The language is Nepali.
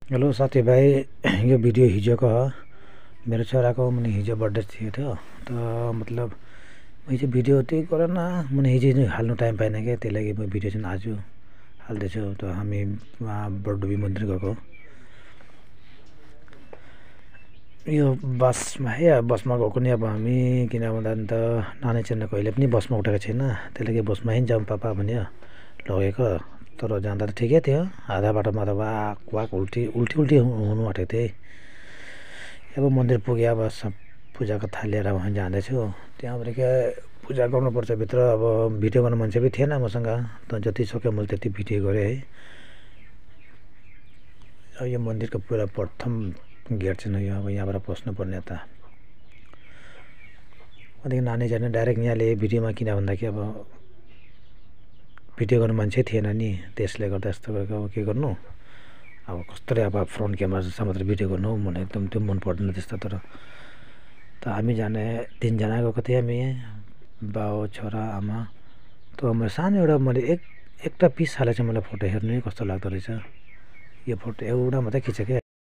हेलो साथीभाइ, यो भिडियो हिजोको हो। मेरो छोराको मुनि हिजो बर्थडे थियो त मतलब मैले चाहिँ भिडियो त्यही गरेन मुनि हिजो हाल्नु टाइम पाएन क्या, त्यही लागि म भिडियो चाहिँ आज हाल्दैछु। त हामी वहाँ बरडुबी मन्दिर गएको। यो बसमा है, बसमा गएको नि अब हामी, किन भन्दा त नानी चाहिँ कहिले पनि बसमा उठेको छैन, त्यही लागि बसमा जाउँ पापा भन्यो, लगेको। तर जाँदा त ठिकै थियो, आधा बाटोमा त वाक वाक उल्टी हुनु आँटेको थिएँ। अब मन्दिर पुगेँ, अब सब पूजाको थाल लिएर वहाँ जाँदैछु। त्यहाँबाट क्या पूजा गर्नुपर्छ भित्र। अब भिडियो गर्ने मान्छे पनि थिएन मसँग, त जति सक्यो मैले त्यति भिडियो गरेँ है। यो मन्दिरको पुरा प्रथम गेट चाहिँ यो, अब यहाँबाट पस्नुपर्ने त। अलिक नानी चाहिँ डाइरेक्ट यहाँ ल्याएँ भिडियोमा, किन भन्दा कि अब भिडियो गर्ने मान्छे थिएन नि, त्यसले गर्दा यस्तो गरेको। अब के गर्नु, अब कस्तोले अब फ्रन्ट क्यामेरा मात्र भिडियो गर्नु मलाई एकदम त्यो मन पर्दैन त्यस्तो। तर त हामी जाने 3 जना गएको थियौँ हामी, बाउ छोरा आमा। त मैले सानो एउटा एउटा पिस हालेको चाहिँ मलाई फोटो हेर्नु कस्तो लाग्दो रहेछ। यो फोटो एउटा मात्रै खिचेँ क्या